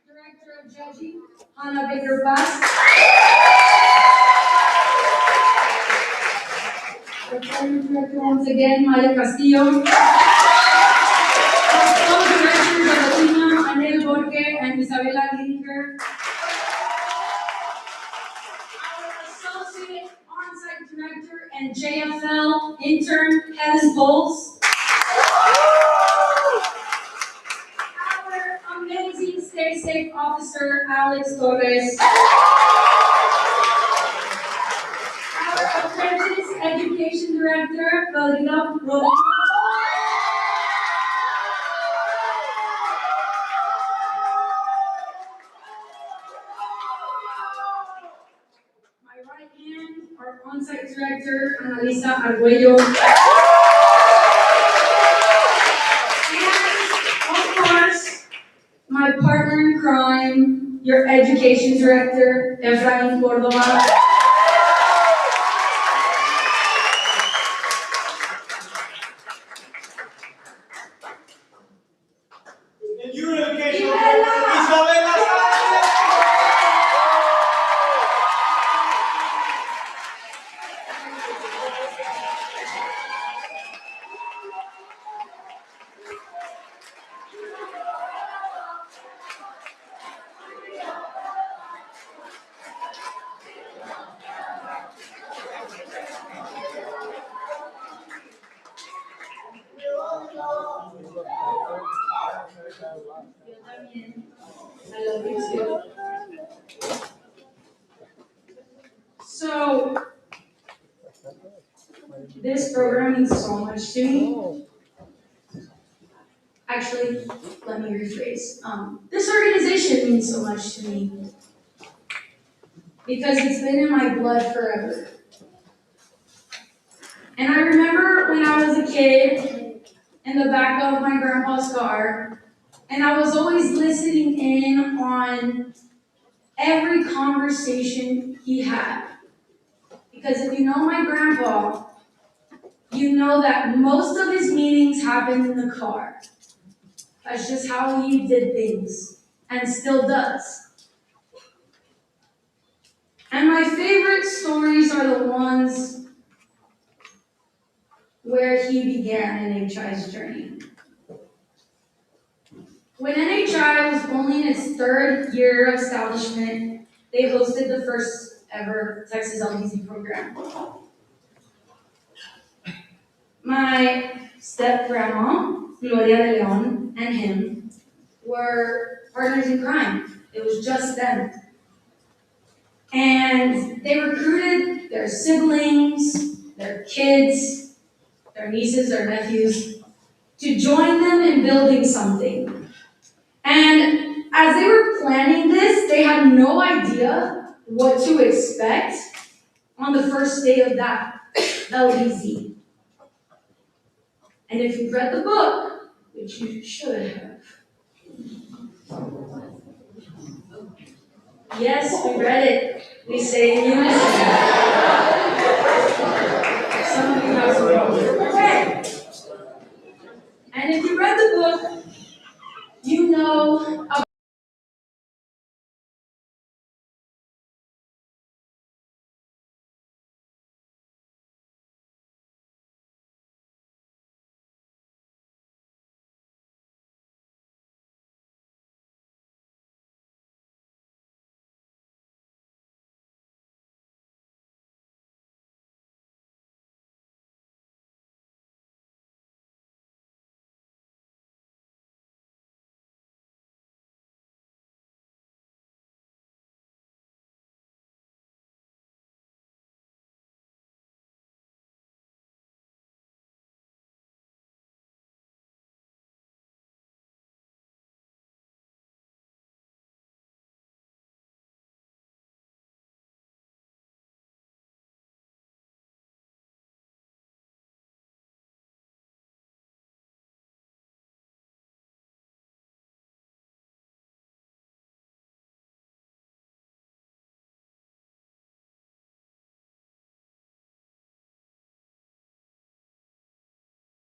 Speaker 1: director of judging, Hannah Baker Bass. Attorney Director once again, Maya Castillo. Our co-directors of the team, Anel Borge and Isabella Linker. Our associate on-site director and JFL intern, Helen Bowles. Our amazing Stay Safe officer, Alex Torres. Our apprentice education director, Valina Rodriguez. My right hand, our on-site director, Analisa Arguello. And of course, my partner in crime, your education director, Efrain Cordova.
Speaker 11: And your education
Speaker 1: Isabela.
Speaker 11: Isabela Sánchez.
Speaker 1: I love you too. So, this program means so much to me. Actually, let me rephrase. This organization means so much to me because it's been in my blood forever. And I remember when I was a kid in the back of my grandpa's car, and I was always listening in on every conversation he had. Because if you know my grandpa, you know that most of his meetings happened in the car. That's just how he did things, and still does. And my favorite stories are the ones where he began NHI's journey. When NHI was only in its third year of establishment, they hosted the first ever Texas LDZ program. My step-grandma, Gloria de Leon, and him were partners in crime. It was just them. And they recruited their siblings, their kids, their nieces, their nephews, to join them in building something. And as they were planning this, they had no idea what to expect on the first day of that LDZ. And if you've read the book, which you should have. Yes, we read it. We say in unison. Some of you have some problems. Okay. And if you read the book, you know about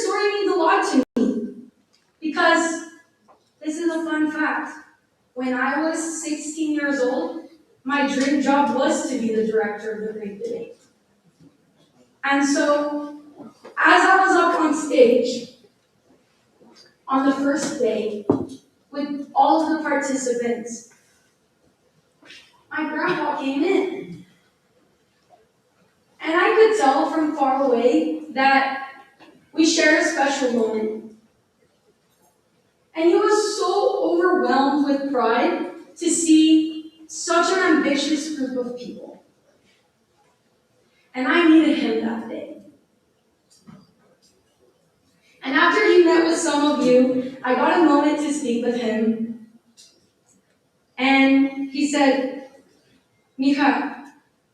Speaker 1: this story means a lot to me. Because this is a fun fact. When I was 16 years old, my dream job was to be the director of the Great Debate. And so, as I was up on stage on the first day with all of the participants, my grandpa came in. And I could tell from far away that we shared a special moment. And he was so overwhelmed with pride to see such an ambitious group of people. And I needed him that day. And after he met with some of you, I got a moment to speak with him. And he said, Mija,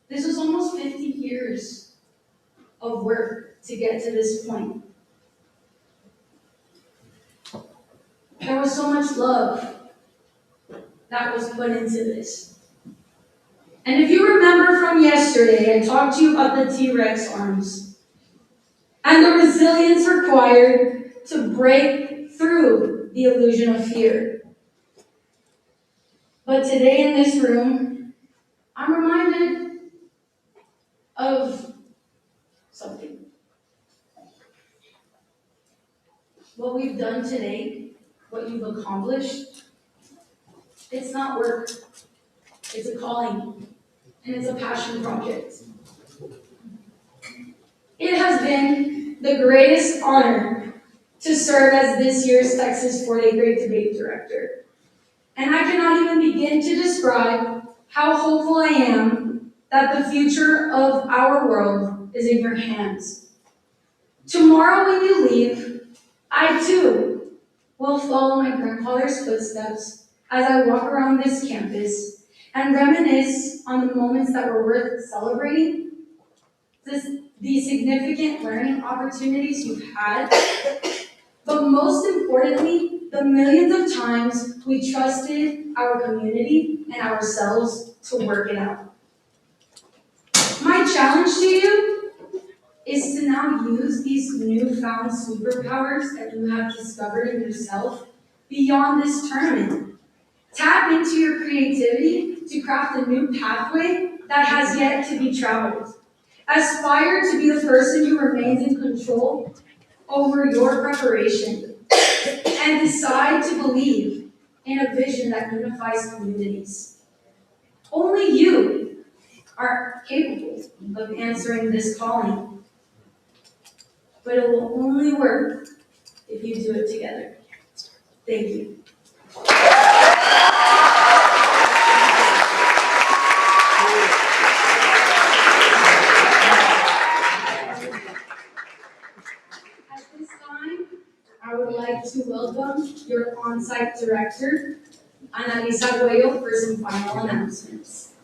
Speaker 1: this was almost 50 years of work to get to this point. There was so much love. that was put into this. And if you remember from yesterday, I talked to you about the T-Rex arms and the resilience required to break through the illusion of fear. But today in this room, I'm reminded of something. What we've done today, what you've accomplished, it's not work. It's a calling, and it's a passion project. It has been the greatest honor to serve as this year's Texas 4-Day Great Debate Director. And I cannot even begin to describe how hopeful I am that the future of our world is in your hands. Tomorrow when you leave, I too will follow my grandfather's footsteps as I walk around this campus and reminisce on the moments that were worth celebrating, the significant learning opportunities you've had, but most importantly, the millions of times we trusted our community and ourselves to work it out. My challenge to you is to now use these newfound superpowers that you have discovered in yourself beyond this tournament. Tap into your creativity to craft a new pathway that has yet to be traveled. Aspire to be the person who remains in control over your preparation, and decide to believe in a vision that unifies communities. Only you are capable of answering this calling, but it will only work if you do it together. Thank you. At this time, I would like to welcome your on-site director, Analisa Arguello, for some final announcements.